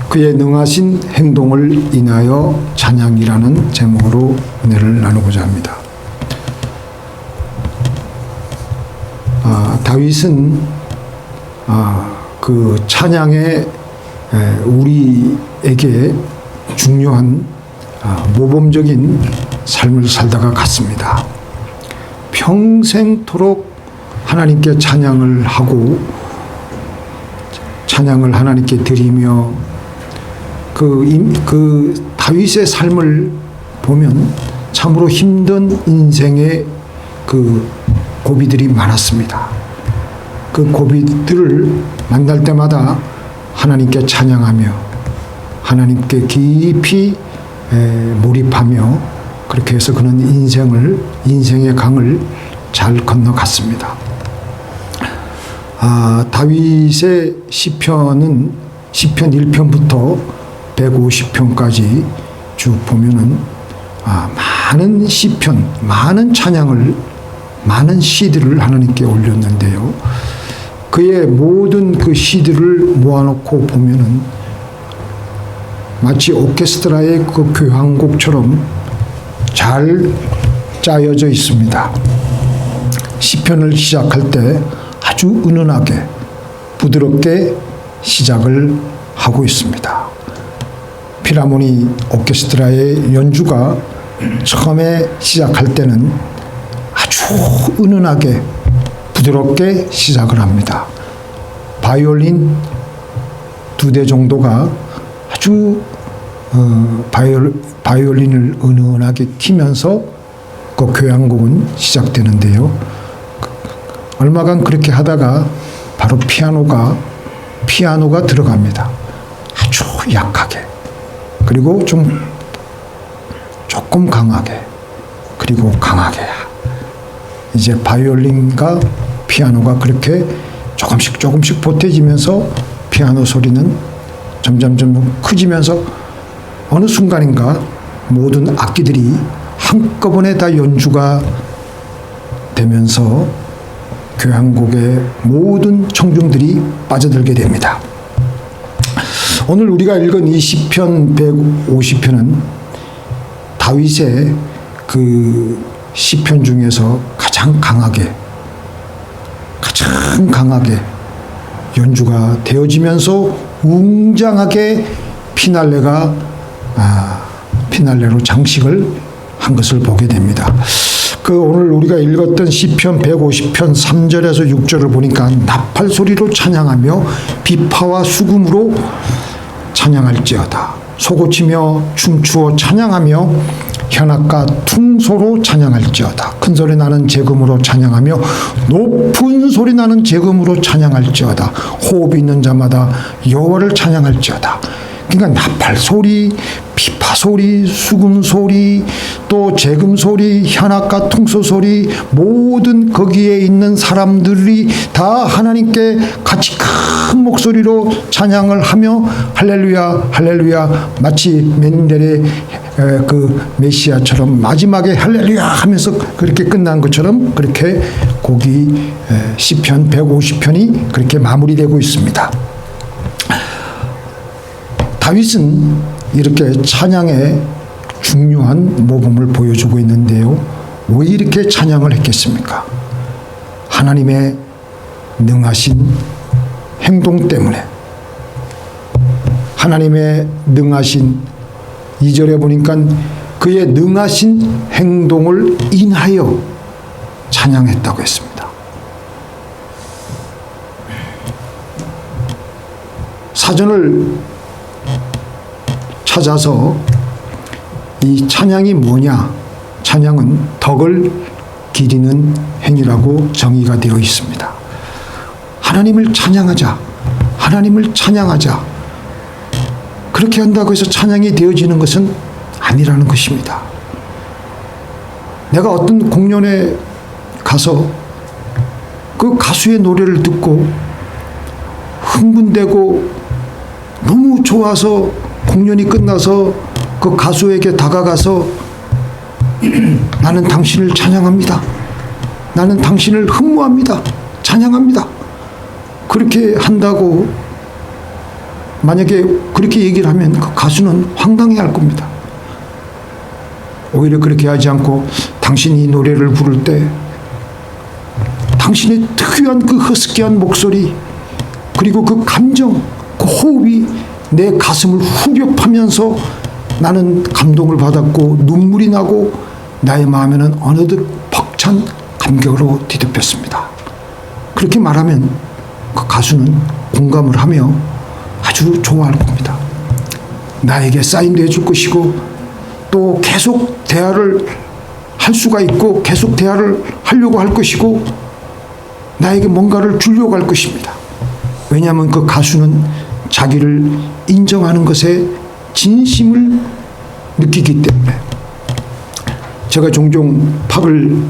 그의 능하신 행동을 인하여 찬양이라는 제목으로 은혜를 나누고자 합니다. 다윗은 그 찬양에 우리에게 중요한 모범적인 삶을 살다가 갔습니다. 평생토록 하나님께 찬양을 하고 찬양을 하나님께 드리며 그 다윗의 삶을 보면 참으로 힘든 인생의 그 고비들이 많았습니다. 그 고비들을 만날 때마다 하나님께 찬양하며 하나님께 깊이 몰입하며 그렇게 해서 그는 인생의 강을 잘 건너갔습니다. 다윗의 시편은 시편 1편부터 150편까지 쭉 보면은 많은 시편, 많은 찬양을, 많은 시들을 하나님께 올렸는데요. 그의 모든 그 시들을 모아놓고 보면은 마치 오케스트라의 그 교향곡처럼 잘 짜여져 있습니다. 시편을 시작할 때 아주 은은하게 부드럽게 시작을 하고 있습니다. 필하모니 오케스트라의 연주가 처음에 시작할 때는 아주 은은하게 부드럽게 시작을 합니다. 바이올린 2대 정도가 아주 바이올린을 은은하게 키면서 그 교향곡은 시작되는데요. 얼마간 그렇게 하다가 바로 피아노가 들어갑니다. 아주 약하게, 그리고 조금 강하게, 그리고 강하게. 이제 바이올린과 피아노가 그렇게 조금씩 보태지면서 피아노 소리는 점점 커지면서 어느 순간인가 모든 악기들이 한꺼번에 다 연주가 되면서 교향곡의 모든 청중들이 빠져들게 됩니다. 오늘 우리가 읽은 이 시편 150편은 다윗의 그 시편 중에서 가장 강하게 연주가 되어지면서 웅장하게 피날레로 장식을 한 것을 보게 됩니다. 그 오늘 우리가 읽었던 시편 150편 3절에서 6절을 보니까 나팔 소리로 찬양하며 비파와 수금으로 찬양할지어다. 소고치며 춤추어 찬양하며 현악과 퉁소로 찬양할지어다. 큰 소리 나는 제금으로 찬양하며 높은 소리 나는 제금으로 찬양할지어다. 호흡이 있는 자마다 여호와를 찬양할지어다. 그러니까 나팔 소리, 비파 소리, 수금 소리, 또 제금 소리, 현악과 퉁소 소리, 모든 거기에 있는 사람들이 다 하나님께 같이 큰 목소리로 찬양을 하며 할렐루야 할렐루야, 마치 맨델의 그 메시아처럼 마지막에 할렐루야 하면서 그렇게 끝난 것처럼 그렇게 곡이 시편 150편이 그렇게 마무리되고 있습니다. 다윗은 이렇게 찬양의 중요한 모범을 보여주고 있는데요. 왜 이렇게 찬양을 했겠습니까? 하나님의 능하신 행동 때문에. 하나님의 능하신, 2절에 보니까 그의 능하신 행동을 인하여 찬양했다고 했습니다. 사전을 찾아서 이 찬양이 뭐냐? 찬양은 덕을 기리는 행위라고 정의가 되어 있습니다. 하나님을 찬양하자. 하나님을 찬양하자. 그렇게 한다고 해서 찬양이 되어지는 것은 아니라는 것입니다. 내가 어떤 공연에 가서 그 가수의 노래를 듣고 흥분되고 너무 좋아서 공연이 끝나서 그 가수에게 다가가서 나는 당신을 찬양합니다. 나는 당신을 흠모합니다. 찬양합니다. 그렇게 한다고 만약에 그렇게 얘기를 하면 그 가수는 황당해할 겁니다. 오히려 그렇게 하지 않고 당신이 노래를 부를 때 당신의 특유한 그 허스키한 목소리 그리고 그 감정, 그 호흡이 내 가슴을 후벼 파면서 나는 감동을 받았고 눈물이 나고 나의 마음에는 어느덧 벅찬 감격으로 뒤덮였습니다. 그렇게 말하면 그 가수는 공감을 하며 아주 좋아할 겁니다. 나에게 사인도 해줄 것이고 또 계속 대화를 할 수가 있고 계속 대화를 하려고 할 것이고 나에게 뭔가를 주려고 할 것입니다. 왜냐하면 그 가수는 자기를 인정하는 것에 진심을 느끼기 때문에. 제가 종종 팝을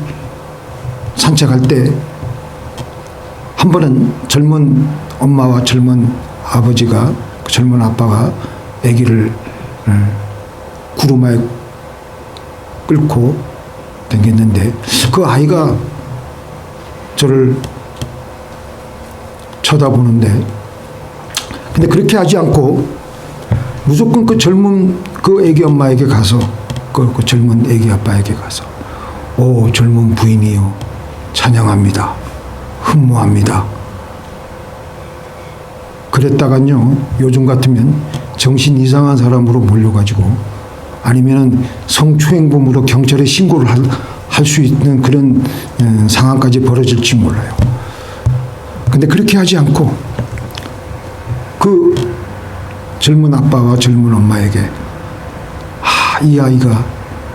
산책할 때 한 번은 젊은 엄마와 젊은 아버지가 젊은 아빠가 아기를 구루마에 끌고 다녔는데 그 아이가 저를 쳐다보는데 근데 그렇게 하지 않고 무조건 그 젊은 그 아기 엄마에게 가서 그 젊은 아기 아빠에게 가서 오 젊은 부인이요 찬양합니다. 흠모합니다. 그랬다간요 요즘 같으면 정신 이상한 사람으로 몰려가지고 아니면은 성추행범으로 경찰에 신고를 할 수 있는 그런 상황까지 벌어질지 몰라요. 근데 그렇게 하지 않고 그 젊은 아빠와 젊은 엄마에게 이 아이가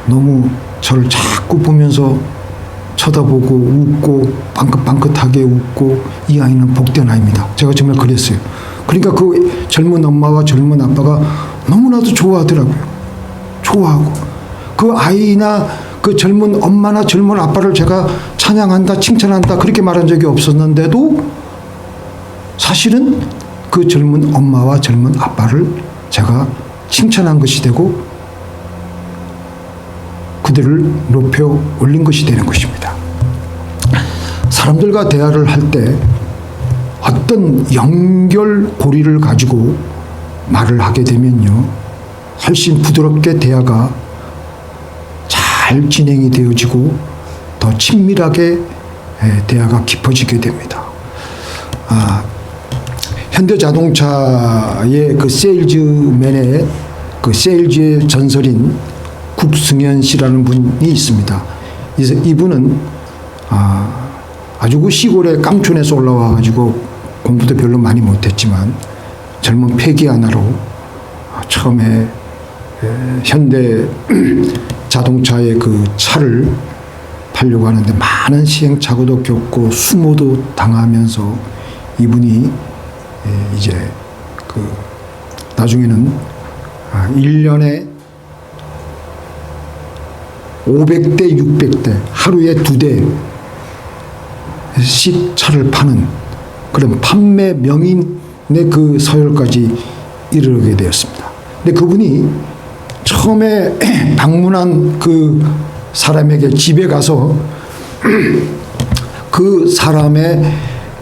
너무 저를 자꾸 보면서 쳐다보고 웃고 빵긋빵긋하게 웃고 이 아이는 복된 아이입니다. 제가 정말 그랬어요. 그러니까 그 젊은 엄마와 젊은 아빠가 너무나도 좋아하더라고요. 좋아하고 그 아이나 그 젊은 엄마나 젊은 아빠를 제가 찬양한다 칭찬한다 그렇게 말한 적이 없었는데도 사실은 그 젊은 엄마와 젊은 아빠를 제가 칭찬한 것이 되고 그들을 높여 올린 것이 되는 것입니다. 사람들과 대화를 할 때 어떤 연결고리를 가지고 말을 하게 되면요 훨씬 부드럽게 대화가 잘 진행이 되어지고 더 친밀하게 대화가 깊어지게 됩니다. 현대자동차의 그 세일즈맨의 그 세일즈의 전설인 국승현 씨라는 분이 있습니다. 이분은 아주 그 시골의 깡촌에서 올라와 가지고 공부도 별로 많이 못했지만 젊은 패기 하나로 처음에 현대 자동차의 그 차를 팔려고 하는데 많은 시행착오도 겪고 수모도 당하면서 이분이 이제 그 나중에는 1년에 500대, 600대, 하루에 2대씩 차를 파는 그런 판매 명인의 그 서열까지 이르게 되었습니다. 근데 그분이 처음에 방문한 그 사람에게 집에 가서 그 사람의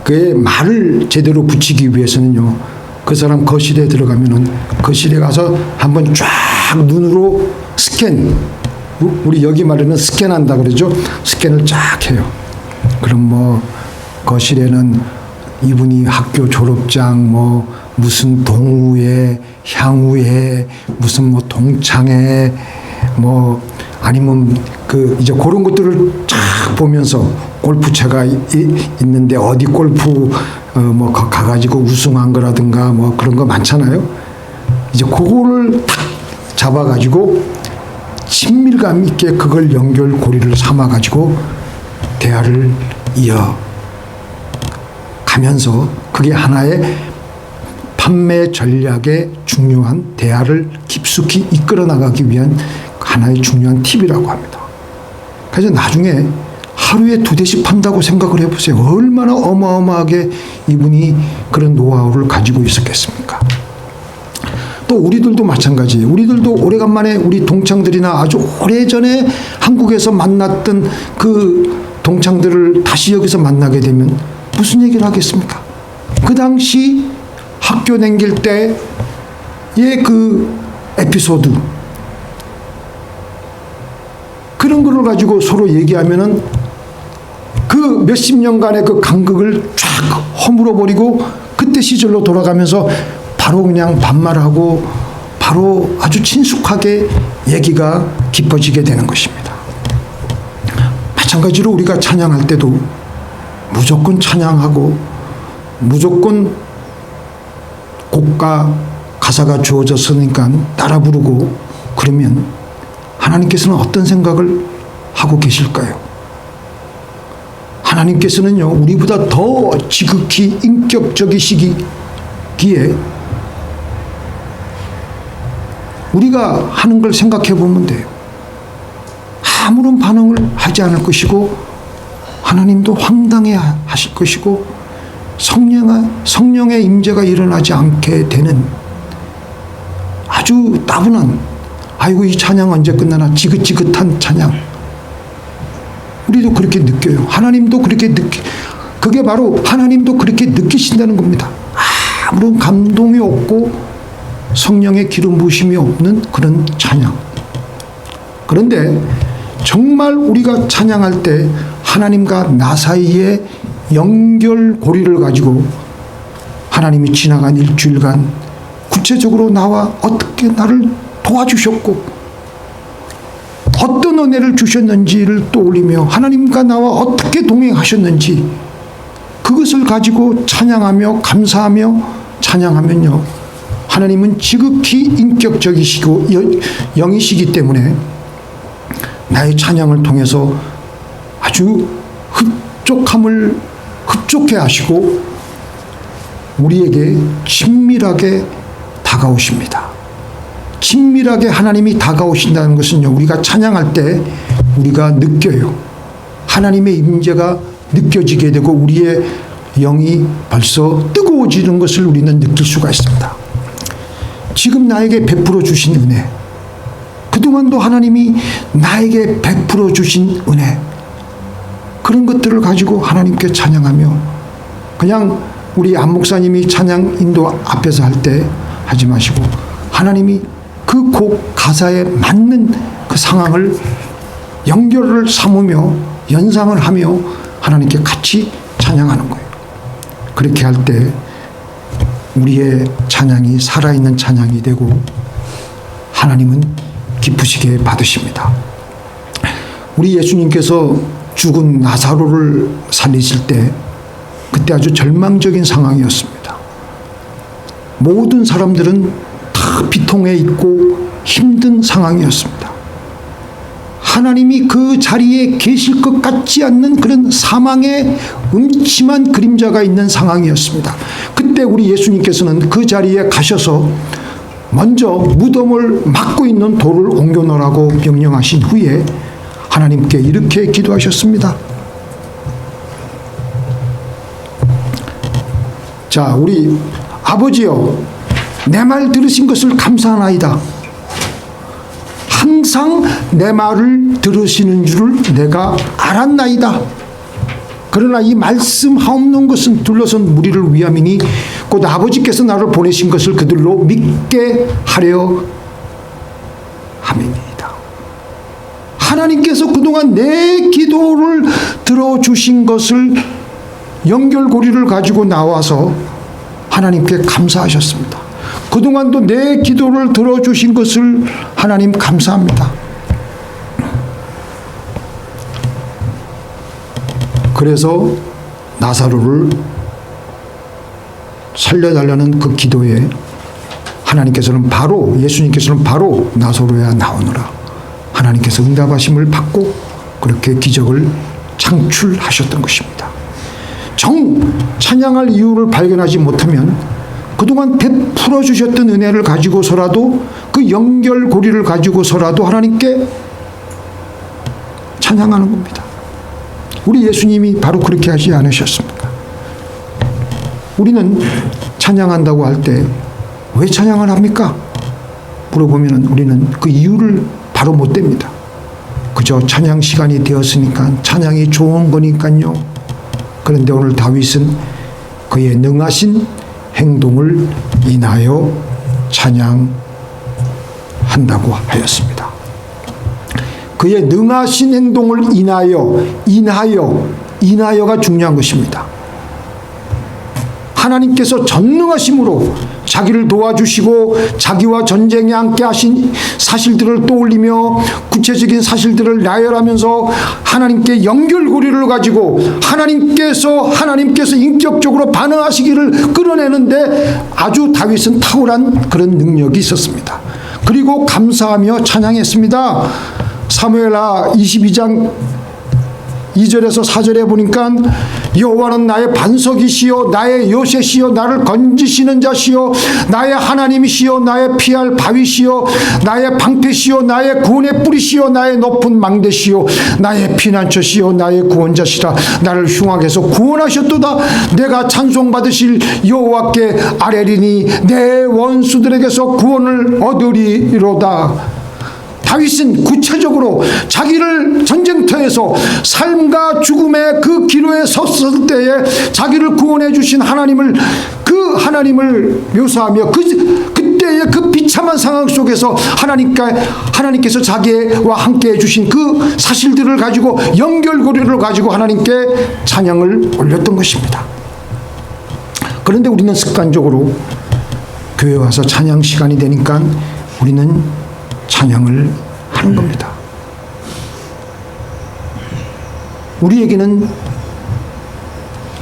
그 말을 제대로 붙이기 위해서는요, 그 사람 거실에 들어가면은 거실에 가서 한번 쫙 눈으로 스캔, 우리 여기 말에는 스캔한다 그러죠. 스캔을 쫙 해요. 그럼 뭐 거실에는 이분이 학교 졸업장 뭐 무슨 동우회, 향후회, 무슨 뭐 동창회 뭐 아니면 그 이제 그런 것들을 쫙 보면서 골프채가 있는데 어디 골프 뭐 가가지고 우승한 거라든가 뭐 그런 거 많잖아요. 이제 그거를 탁 잡아가지고 친밀감 있게 그걸 연결고리를 삼아가지고 대화를 이어가면서 그게 하나의 판매 전략의 중요한 대화를 깊숙이 이끌어 나가기 위한 하나의 중요한 팁이라고 합니다. 그래서 나중에 하루에 2대씩 판다고 생각을 해보세요. 얼마나 어마어마하게 이분이 그런 노하우를 가지고 있었겠습니까? 또 우리들도 마찬가지예요. 우리들도 오래간만에 우리 동창들이나 아주 오래전에 한국에서 만났던 그 동창들을 다시 여기서 만나게 되면 무슨 얘기를 하겠습니까? 그 당시 학교 다닐 때의 그 에피소드, 그런 거를 가지고 서로 얘기하면은 그 몇십 년간의 그 간극을 쫙 허물어 버리고 그때 시절로 돌아가면서 바로 그냥 반말하고 바로 아주 친숙하게 얘기가 깊어지게 되는 것입니다. 마찬가지로 우리가 찬양할 때도 무조건 찬양하고 무조건 곡과 가사가 주어졌으니까 따라 부르고 그러면 하나님께서는 어떤 생각을 하고 계실까요? 하나님께서는요, 우리보다 더 지극히 인격적이시기에 우리가 하는 걸 생각해 보면 돼요. 아무런 반응을 하지 않을 것이고 하나님도 황당해 하실 것이고 성령의 임재가 일어나지 않게 되는 아주 따분한, 아이고 이 찬양 언제 끝나나 지긋지긋한 찬양, 우리도 그렇게 느껴요. 하나님도 그렇게 그게 바로 하나님도 그렇게 느끼신다는 겁니다. 아무런 감동이 없고 성령의 기름 부으심이 없는 그런 찬양. 그런데 정말 우리가 찬양할 때 하나님과 나 사이의 연결고리를 가지고 하나님이 지나간 일주일간 구체적으로 나와 어떻게 나를 도와주셨고 어떤 은혜를 주셨는지를 떠올리며 하나님과 나와 어떻게 동행하셨는지 그것을 가지고 찬양하며 감사하며 찬양하면요, 하나님은 지극히 인격적이시고 영이시기 때문에 나의 찬양을 통해서 아주 흡족해 하시고 우리에게 친밀하게 다가오십니다. 친밀하게 하나님이 다가오신다는 것은요, 우리가 찬양할 때 우리가 느껴요. 하나님의 임재가 느껴지게 되고 우리의 영이 벌써 뜨거워지는 것을 우리는 느낄 수가 있습니다. 지금 나에게 베풀어 주신 은혜, 그동안도 하나님이 나에게 베풀어 주신 은혜, 그런 것들을 가지고 하나님께 찬양하며, 그냥 우리 안 목사님이 찬양 인도 앞에서 할 때 하지 마시고 하나님이 그 곡 가사에 맞는 그 상황을 연결을 삼으며 연상을 하며 하나님께 같이 찬양하는 거예요. 그렇게 할 때 우리의 찬양이 살아있는 찬양이 되고 하나님은 기쁘시게 받으십니다. 우리 예수님께서 죽은 나사로를 살리실 때 그때 아주 절망적인 상황이었습니다. 모든 사람들은 다 비통해 있고 힘든 상황이었습니다. 하나님이 그 자리에 계실 것 같지 않는 그런 사망의 음침한 그림자가 있는 상황이었습니다. 그때 우리 예수님께서는 그 자리에 가셔서 먼저 무덤을 막고 있는 돌을 옮겨 놓으라고 명령하신 후에 하나님께 이렇게 기도하셨습니다. 자, 우리 아버지여, 내 말 들으신 것을 감사하나이다. 항상 내 말을 들으시는 줄을 내가 알았나이다. 그러나 이 말씀하옵는 것은 둘러선 무리를 위함이니 곧 아버지께서 나를 보내신 것을 그들로 믿게 하려 함이니이다. 하나님께서 그동안 내 기도를 들어주신 것을 연결고리를 가지고 나와서 하나님께 감사하셨습니다. 그동안도 내 기도를 들어주신 것을 하나님 감사합니다. 그래서 나사로를 살려달라는 그 기도에 하나님께서는 바로, 예수님께서는 바로 나사로야 나오너라, 하나님께서 응답하심을 받고 그렇게 기적을 창출하셨던 것입니다. 찬양할 이유를 발견하지 못하면 그동안 베풀어 주셨던 은혜를 가지고서라도, 그 연결고리를 가지고서라도 하나님께 찬양하는 겁니다. 우리 예수님이 바로 그렇게 하지 않으셨습니까? 우리는 찬양한다고 할 때 왜 찬양을 합니까? 물어보면 우리는 그 이유를 바로 못 댑니다. 그저 찬양 시간이 되었으니까, 찬양이 좋은 거니까요. 그런데 오늘 다윗은 그의 능하신 행동을 인하여 찬양한다고 하였습니다. 그의 능하신 행동을 인하여가 중요한 것입니다. 하나님께서 전능하심으로 자기를 도와주시고 자기와 전쟁에 함께 하신 사실들을 떠올리며 구체적인 사실들을 나열하면서 하나님께 연결고리를 가지고 하나님께서 인격적으로 반응하시기를 끌어내는데 아주 다윗은 탁월한 그런 능력이 있었습니다. 그리고 감사하며 찬양했습니다. 사무엘하 22장 2절에서 4절에 보니까 여호와는 나의 반석이시요 나의 요새시요 나를 건지시는 자시요 나의 하나님이시요 나의 피할 바위시요 나의 방패시요 나의 구원의 뿌리시요 나의 높은 망대시요 나의 피난처시요 나의 구원자시라. 나를 흉악에서 구원하셨도다. 내가 찬송받으실 여호와께 아뢰리니 내 원수들에게서 구원을 얻으리로다. 다윗은 구체적으로 자기를 전쟁터에서 삶과 죽음의 그 기로에 섰을 때에 자기를 구원해 주신 하나님을 묘사하며 그때의 그 비참한 상황 속에서 하나님께서 자기와 함께 해주신 그 사실들을 가지고 연결고리를 가지고 하나님께 찬양을 올렸던 것입니다. 그런데 우리는 습관적으로 교회 와서 찬양 시간이 되니까 우리는 찬양을 하는 겁니다. 우리에게는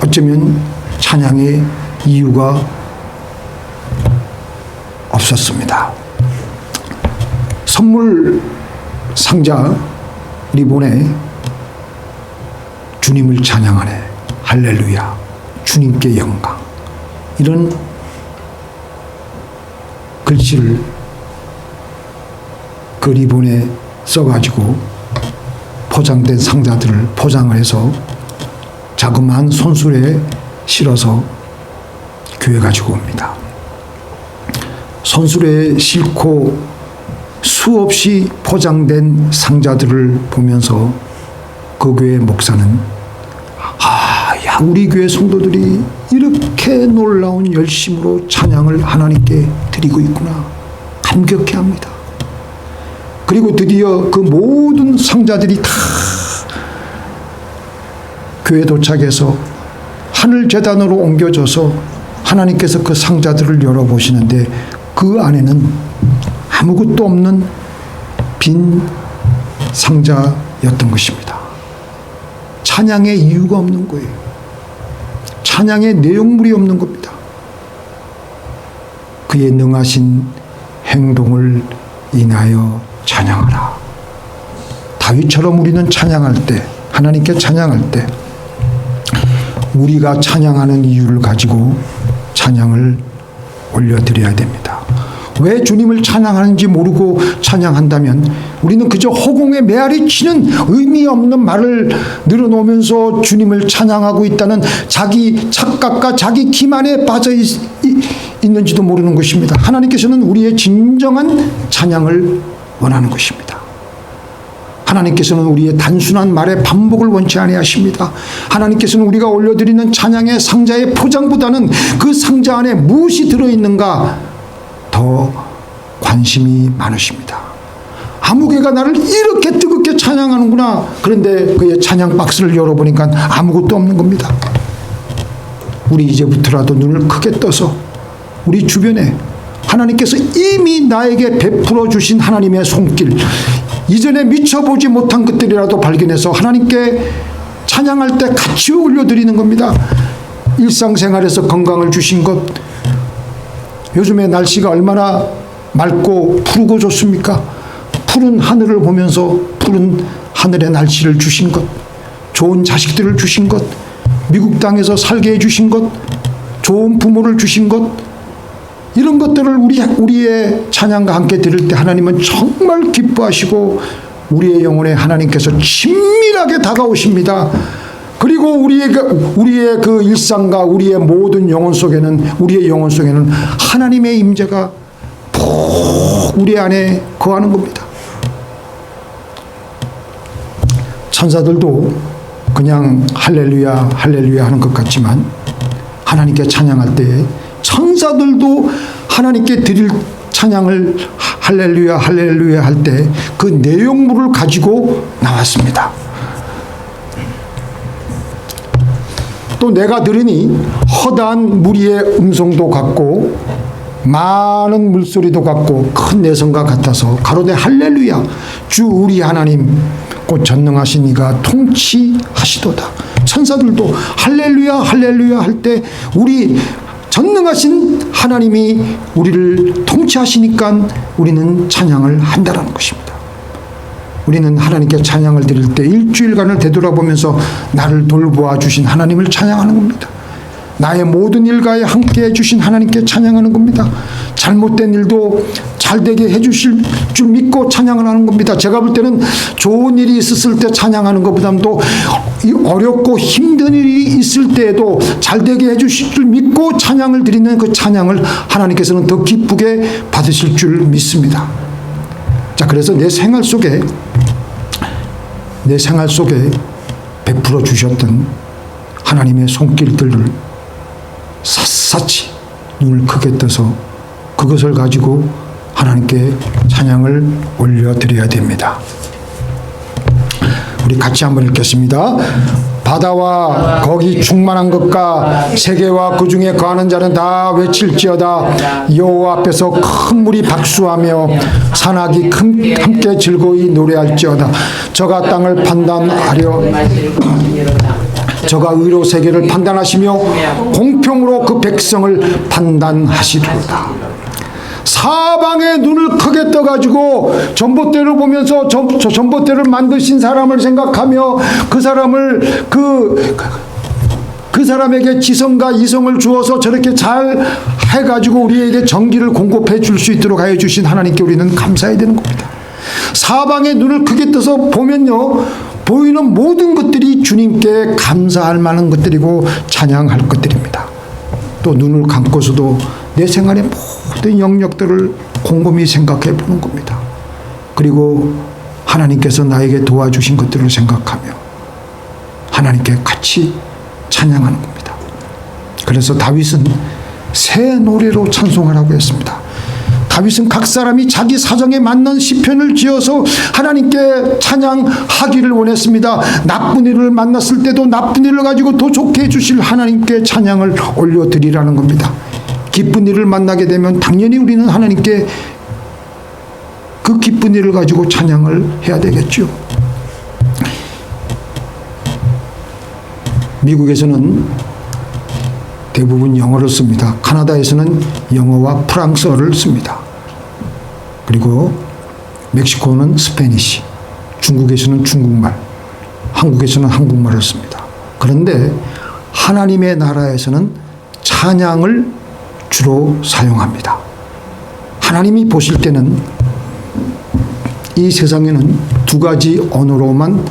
어쩌면 찬양의 이유가 없었습니다. 선물 상자 리본에 주님을 찬양하네, 할렐루야, 주님께 영광, 이런 글씨를 그 리본에 써가지고 포장된 상자들을 포장을 해서 자그마한 손수레에 실어서 교회 가지고 옵니다. 손수레에 싣고 수없이 포장된 상자들을 보면서 그 교회 목사는 우리 교회 성도들이 이렇게 놀라운 열심으로 찬양을 하나님께 드리고 있구나 감격해합니다. 그리고 드디어 그 모든 상자들이 다 교회 도착해서 하늘 제단으로 옮겨져서 하나님께서 그 상자들을 열어보시는데 그 안에는 아무것도 없는 빈 상자였던 것입니다. 찬양의 이유가 없는 거예요. 찬양의 내용물이 없는 겁니다. 그의 능하신 행동을 인하여 찬양하라. 다윗처럼 우리는 찬양할 때, 하나님께 찬양할 때 우리가 찬양하는 이유를 가지고 찬양을 올려드려야 됩니다. 왜 주님을 찬양하는지 모르고 찬양한다면 우리는 그저 허공에 메아리 치는 의미 없는 말을 늘어놓으면서 주님을 찬양하고 있다는 자기 착각과 자기 기만에 빠져 있는지도 모르는 것입니다. 하나님께서는 우리의 진정한 찬양을 원하는 것입니다. 하나님께서는 우리의 단순한 말의 반복을 원치 아니하십니다. 하나님께서는 우리가 올려드리는 찬양의 상자의 포장보다는 그 상자 안에 무엇이 들어있는가 더 관심이 많으십니다. 아무개가 나를 이렇게 뜨겁게 찬양하는구나. 그런데 그의 찬양 박스를 열어보니까 아무것도 없는 겁니다. 우리 이제부터라도 눈을 크게 떠서 우리 주변에 하나님께서 이미 나에게 베풀어 주신 하나님의 손길, 이전에 미쳐보지 못한 것들이라도 발견해서 하나님께 찬양할 때 같이 올려드리는 겁니다. 일상생활에서 건강을 주신 것, 요즘에 날씨가 얼마나 맑고 푸르고 좋습니까? 푸른 하늘을 보면서 푸른 하늘의 날씨를 주신 것, 좋은 자식들을 주신 것, 미국 땅에서 살게 해주신 것, 좋은 부모를 주신 것, 이런 것들을 우리의 찬양과 함께 드릴 때 하나님은 정말 기뻐하시고 우리의 영혼에 하나님께서 친밀하게 다가오십니다. 그리고 우리의 그 일상과 우리의 모든 우리의 영혼 속에는 하나님의 임재가 푹 우리 안에 거하는 겁니다. 천사들도 그냥 할렐루야 할렐루야 하는 것 같지만 하나님께 찬양할 때에 천사들도 하나님께 드릴 찬양을 할렐루야 할렐루야 할 때 그 내용물을 가지고 나왔습니다. 또 내가 들으니 허다한 무리의 음성도 같고 많은 물소리도 같고 큰 내성과 같아서 가로되 할렐루야 주 우리 하나님 곧 전능하신 이가 통치하시도다. 천사들도 할렐루야 할렐루야 할 때 우리 전능하신 하나님이 우리를 통치하시니까 우리는 찬양을 한다는 것입니다. 우리는 하나님께 찬양을 드릴 때 일주일간을 되돌아보면서 나를 돌보아 주신 하나님을 찬양하는 겁니다. 나의 모든 일과에 함께 해주신 하나님께 찬양하는 겁니다. 잘못된 일도 잘되게 해주실 줄 믿고 찬양을 하는 겁니다. 제가 볼 때는 좋은 일이 있었을 때 찬양하는 것보다도 어렵고 힘든 일이 있을 때에도 잘되게 해주실 줄 믿고 찬양을 드리는 그 찬양을 하나님께서는 더 기쁘게 받으실 줄 믿습니다. 자, 그래서 내 생활 속에 베풀어 주셨던 하나님의 손길들을 샅샅이 눈을 크게 떠서 그것을 가지고 하나님께 찬양을 올려드려야 됩니다. 우리 같이 한번 읽겠습니다. 바다와 거기 충만한 것과 세계와 그 중에 거하는 자는 다 외칠지어다. 여호와 앞에서 큰 물이 박수하며 산악이 함께 즐거이 노래할지어다. 저가 땅을 판단하려 저가 의로 세계를 판단하시며 공평으로 그 백성을 판단하시리로다. 사방에 눈을 크게 떠가지고 전봇대를 보면서 전봇대를 만드신 사람을 생각하며 그 사람을 그 사람에게 지성과 이성을 주어서 저렇게 잘 해가지고 우리에게 전기를 공급해 줄 수 있도록 하여 주신 하나님께 우리는 감사해야 되는 겁니다. 사방에 눈을 크게 떠서 보면요, 보이는 모든 것들이 주님께 감사할 만한 것들이고 찬양할 것들입니다. 또 눈을 감고서도 내 생활의 모든 영역들을 곰곰이 생각해 보는 겁니다. 그리고 하나님께서 나에게 도와주신 것들을 생각하며 하나님께 같이 찬양하는 겁니다. 그래서 다윗은 새 노래로 찬송하라고 했습니다. 다윗은 각 사람이 자기 사정에 맞는 시편을 지어서 하나님께 찬양하기를 원했습니다. 나쁜 일을 만났을 때도 나쁜 일을 가지고 더 좋게 해주실 하나님께 찬양을 올려드리라는 겁니다. 기쁜 일을 만나게 되면 당연히 우리는 하나님께 그 기쁜 일을 가지고 찬양을 해야 되겠죠. 미국에서는 대부분 영어를 씁니다. 카나다에서는 영어와 프랑스어를 씁니다. 그리고 멕시코는 스페니시, 중국에서는 중국말, 한국에서는 한국말을 씁니다. 그런데 하나님의 나라에서는 찬양을 주로 사용합니다. 하나님이 보실 때는 이 세상에는 두 가지 언어로만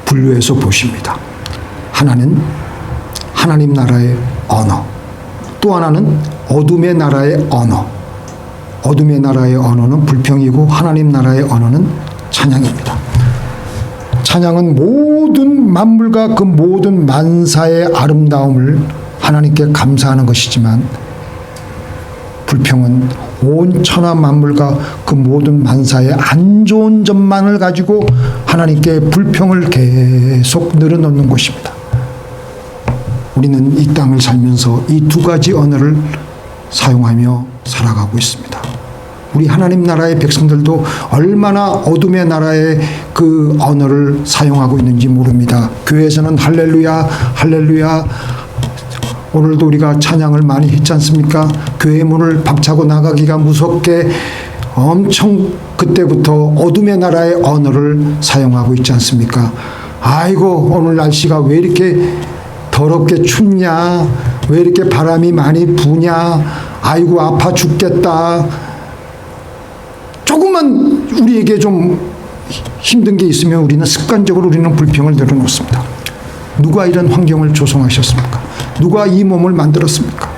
분류해서 보십니다. 하나는 하나님 나라의 언어, 또 하나는 어둠의 나라의 언어. 어둠의 나라의 언어는 불평이고 하나님 나라의 언어는 찬양입니다. 찬양은 모든 만물과 그 모든 만사의 아름다움을 하나님께 감사하는 것이지만, 불평은 온 천하 만물과 그 모든 만사의 안 좋은 점만을 가지고 하나님께 불평을 계속 늘어놓는 것입니다. 우리는 이 땅을 살면서 이 두 가지 언어를 사용하며 살아가고 있습니다. 우리 하나님 나라의 백성들도 얼마나 어둠의 나라의 그 언어를 사용하고 있는지 모릅니다. 교회에서는 할렐루야 할렐루야, 오늘도 우리가 찬양을 많이 했지 않습니까? 교회 문을 박차고 나가기가 무섭게 엄청 그때부터 어둠의 나라의 언어를 사용하고 있지 않습니까? 아이고, 오늘 날씨가 왜 이렇게 더럽게 춥냐, 왜 이렇게 바람이 많이 부냐, 아이고 아파 죽겠다. 조금만 우리에게 좀 힘든 게 있으면 우리는 습관적으로 우리는 불평을 내려놓습니다. 누가 이런 환경을 조성하셨습니까? 누가 이 몸을 만들었습니까?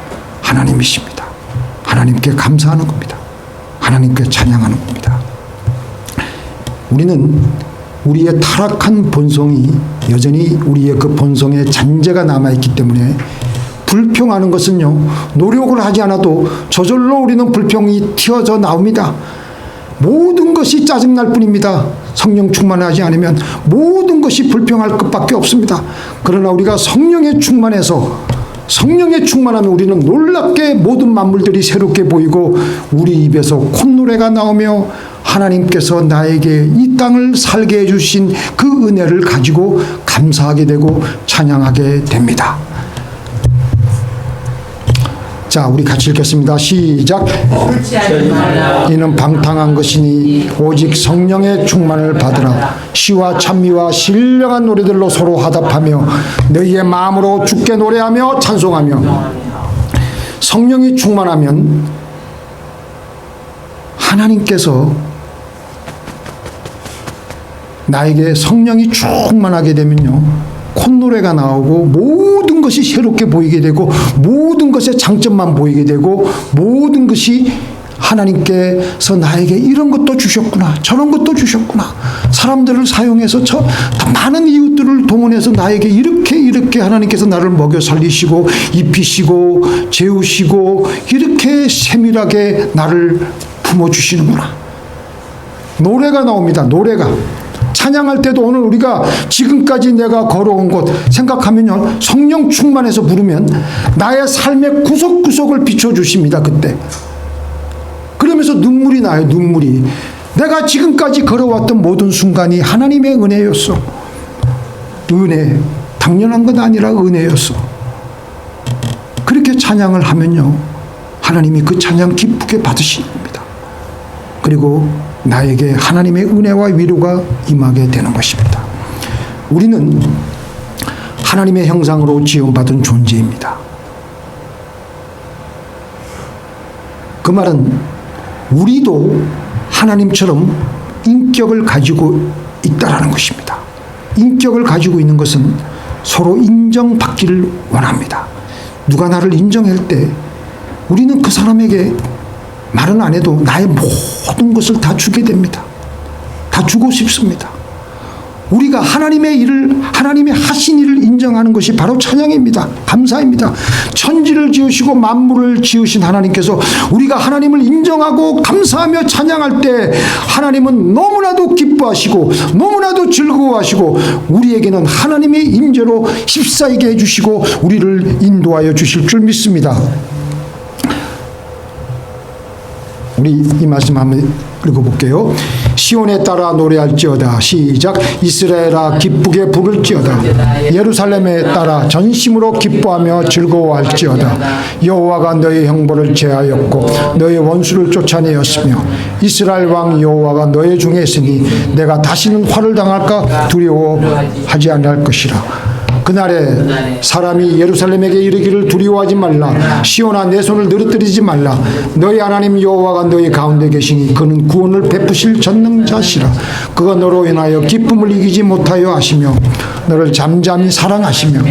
하나님이십니다. 하나님께 감사하는 겁니다. 하나님께 찬양하는 겁니다. 우리는 우리의 타락한 본성이 여전히 우리의 그 본성에 잔재가 남아있기 때문에 불평하는 것은요, 노력을 하지 않아도 저절로 우리는 불평이 튀어져 나옵니다. 모든 것이 짜증날 뿐입니다. 성령 충만하지 않으면 모든 것이 불평할 것밖에 없습니다. 그러나 우리가 성령에 충만하면 우리는 놀랍게 모든 만물들이 새롭게 보이고 우리 입에서 콧노래가 나오며 하나님께서 나에게 이 땅을 살게 해주신 그 은혜를 가지고 감사하게 되고 찬양하게 됩니다. 자, 우리 같이 읽겠습니다. 시작. 이는 방탕한 것이니 오직 성령의 충만을 받으라. 시와 찬미와 신령한 노래들로 서로 화답하며 너희의 마음으로 주께 노래하며 찬송하며. 성령이 충만하면 하나님께서 나에게 성령이 충만하게 되면요, 콧노래가 나오고 모든 것이 새롭게 보이게 되고 모든 것의 장점만 보이게 되고 모든 것이 하나님께서 나에게 이런 것도 주셨구나, 저런 것도 주셨구나, 사람들을 사용해서 더 많은 이웃들을 동원해서 나에게 이렇게 하나님께서 나를 먹여 살리시고 입히시고 재우시고 이렇게 세밀하게 나를 품어주시는구나. 노래가 나옵니다. 노래가. 찬양할 때도 오늘 우리가 지금까지 내가 걸어온 곳 생각하면요, 성령 충만해서 부르면 나의 삶의 구석구석을 비춰주십니다. 그때 그러면서 눈물이 나요. 눈물이. 내가 지금까지 걸어왔던 모든 순간이 하나님의 은혜였어. 은혜, 당연한 건 아니라 은혜였어. 그렇게 찬양을 하면요, 하나님이 그 찬양 기쁘게 받으십니다. 그리고 나에게 하나님의 은혜와 위로가 임하게 되는 것입니다. 우리는 하나님의 형상으로 지음받은 존재입니다. 그 말은 우리도 하나님처럼 인격을 가지고 있다라는 것입니다. 인격을 가지고 있는 것은 서로 인정받기를 원합니다. 누가 나를 인정할 때 우리는 그 사람에게 말은 안 해도 나의 모든 것을 다 주게 됩니다. 다 주고 싶습니다. 우리가 하나님의 일을, 하나님의 하신 일을 인정하는 것이 바로 찬양입니다. 감사입니다. 천지를 지으시고 만물을 지으신 하나님께서 우리가 하나님을 인정하고 감사하며 찬양할 때 하나님은 너무나도 기뻐하시고 너무나도 즐거워하시고 우리에게는 하나님의 임재로 휩싸이게 해주시고 우리를 인도하여 주실 줄 믿습니다. 우리 이 말씀 한번 읽어볼게요. 시온에 따라 노래할지어다. 시작. 이스라엘아 기쁘게 부를지어다. 예루살렘에 따라 전심으로 기뻐하며 즐거워할지어다. 여호와가 너의 형벌을 제하였고 너의 원수를 쫓아내었으며 이스라엘 왕 여호와가 너의 중에 있으니 내가 다시는 화를 당할까 두려워하지 않을 것이라. 그날에 사람이 예루살렘에게 이르기를 두려워하지 말라. 시온아 내 손을 늘어뜨리지 말라. 너희 하나님 여호와가 너희 가운데 계시니 그는 구원을 베푸실 전능자시라. 그가 너로 인하여 기쁨을 이기지 못하여 하시며 너를 잠잠히 사랑하시며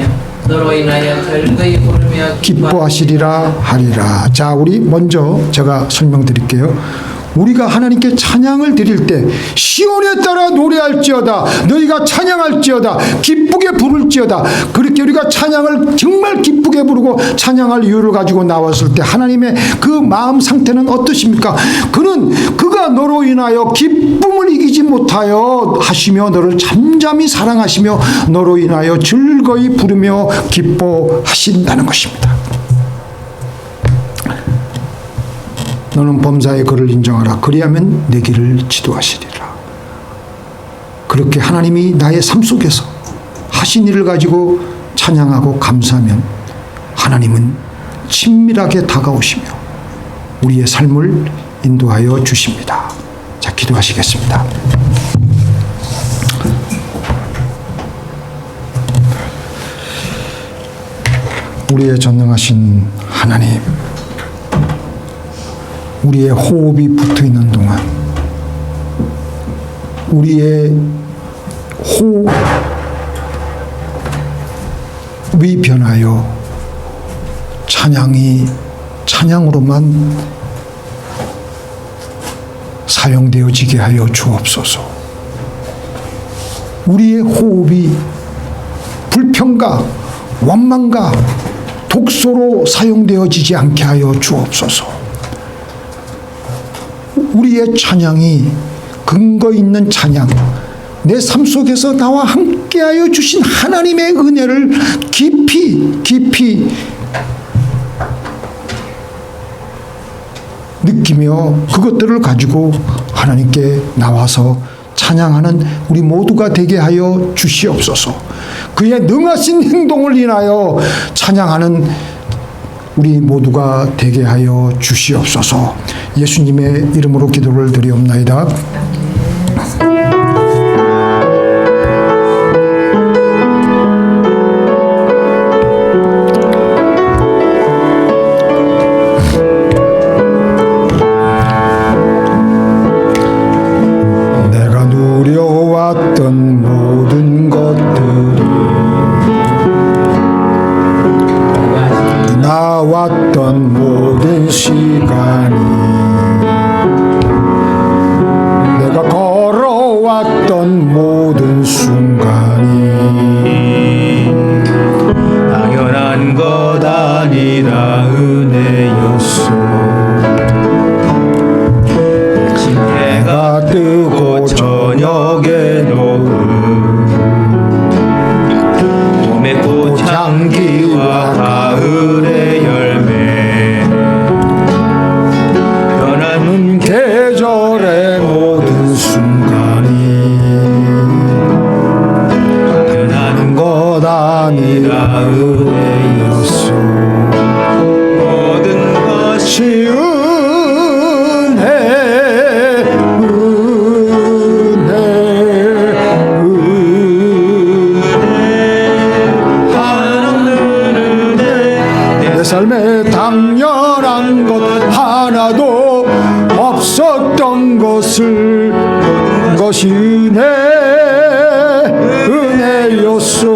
너로 인하여 즐거이 부르며 기뻐하시리라 하리라. 자, 우리 먼저 제가 설명드릴게요. 우리가 하나님께 찬양을 드릴 때 시온에 따라 노래할지어다. 너희가 찬양할지어다. 기쁘게 부를지어다. 그렇게 우리가 찬양을 정말 기쁘게 부르고 찬양할 이유를 가지고 나왔을 때 하나님의 그 마음 상태는 어떠십니까? 그가 너로 인하여 기쁨을 이기지 못하여 하시며 너를 잠잠히 사랑하시며 너로 인하여 즐거이 부르며 기뻐하신다는 것입니다. 너는 범사의 그를 인정하라. 그리하면 내 길을 지도하시리라. 그렇게 하나님이 나의 삶 속에서 하신 일을 가지고 찬양하고 감사하면 하나님은 친밀하게 다가오시며 우리의 삶을 인도하여 주십니다. 자, 기도하시겠습니다. 우리의 전능하신 하나님, 우리의 호흡이 붙어있는 동안 우리의 호흡이 변하여 찬양으로만 사용되어지게 하여 주옵소서. 우리의 호흡이 불평과 원망과 독소로 사용되어지지 않게 하여 주옵소서. 우리의 찬양이 근거 있는 찬양, 내 삶 속에서 나와 함께하여 주신 하나님의 은혜를 깊이 느끼며 그것들을 가지고 하나님께 나와서 찬양하는 우리 모두가 되게 하여 주시옵소서. 그의 능하신 행동을 인하여 찬양하는 우리 모두가 되게 하여 주시옵소서. 예수님의 이름으로 기도를 드리옵나이다. 내가 누려왔던 모든 것들이, 나왔던 모든 시간이, 내가 걸어왔던 모든 순간이 당연한 것 아니라 은혜였소. 해가 뜨고 저녁에 노을, 봄의 꽃향기와 가을의 열매, 변하는 계절의 모든 순간이 당연한 것 아니라 은혜였소. 모든 것이 삶에 당연한 것 하나도 없었던 것이 은혜였소.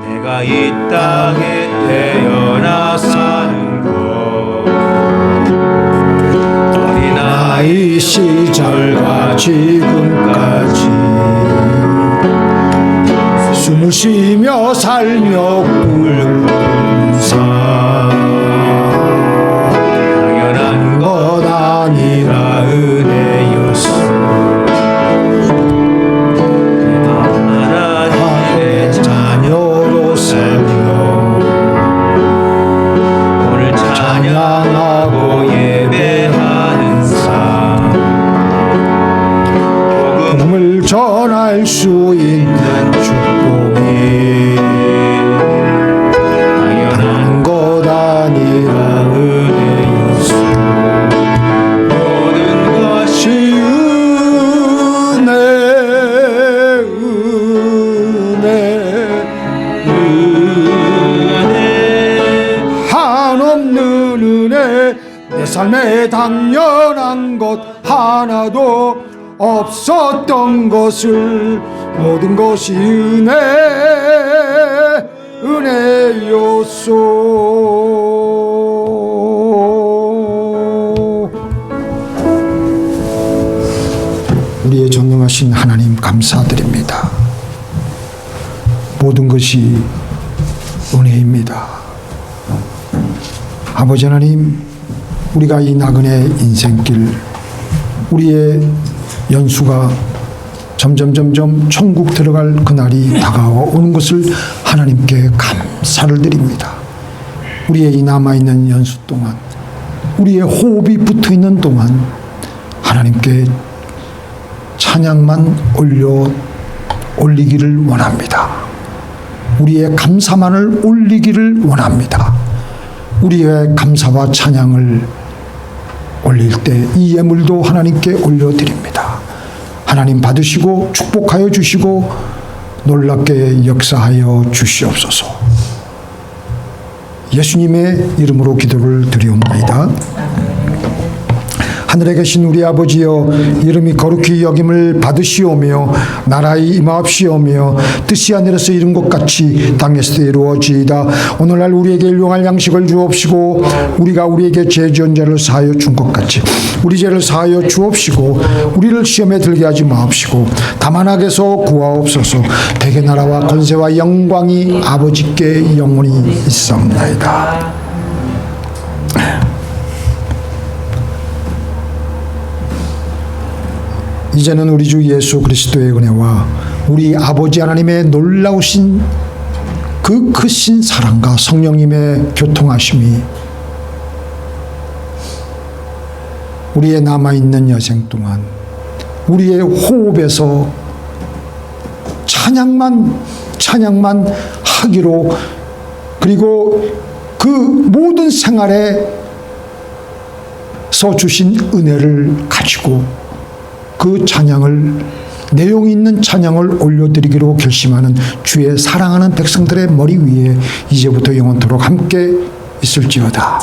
내가 이 땅에 태어나 사는 것, 어린아이 시절과 지금까지 숨을 쉬며 살며 굶는 삶, 당연한 것 아니라 은혜였소. 하나님의 자녀로 살며 오늘 찬양하고 예배하는 삶, 복음을 전할 수 있는 축복이 당연한 것 아니라 은혜였소. 모든 것이 은혜, 한없는 은혜. 내 삶에 당연한 것 하나도 없었던 것을 모든 것이 은혜였소. 우리의 전능하신 하나님 감사드립니다. 모든 것이 은혜입니다. 아버지 하나님, 우리가 이 나그네 인생길, 우리의 연수가 점점 천국 들어갈 그날이 다가오는 것을 하나님께 감사를 드립니다. 우리의 이 남아있는 연수 동안, 우리의 호흡이 붙어있는 동안 하나님께 찬양만 올리기를 원합니다. 우리의 감사만을 올리기를 원합니다. 우리의 감사와 찬양을 올릴 때 이 예물도 하나님께 올려드립니다. 하나님 받으시고 축복하여 주시고 놀랍게 역사하여 주시옵소서. 예수님의 이름으로 기도를 드리옵나이다. 하늘에 계신 우리 아버지여, 이름이 거룩히 여김을 받으시오며 나라의 임하옵시오며 뜻이 하늘에서 이룬 것 같이 땅에서도 이루어지이다. 오늘날 우리에게 일용할 양식을 주옵시고 우리가 우리에게 죄 지은 자를 사하여 준 것 같이 우리 죄를 사하여 주옵시고 우리를 시험에 들게 하지 마옵시고 다만 악에서 구하옵소서. 대개 나라와 권세와 영광이 아버지께 영원히 있사옵나이다. 이제는 우리 주 예수 그리스도의 은혜와 우리 아버지 하나님의 놀라우신 그 크신 사랑과 성령님의 교통하심이 우리의 남아있는 여생 동안 우리의 호흡에서 찬양만 하기로, 그리고 그 모든 생활에서 주신 은혜를 가지고 그 찬양을, 내용 있는 찬양을 올려드리기로 결심하는 주의 사랑하는 백성들의 머리 위에 이제부터 영원토록 함께 있을지어다.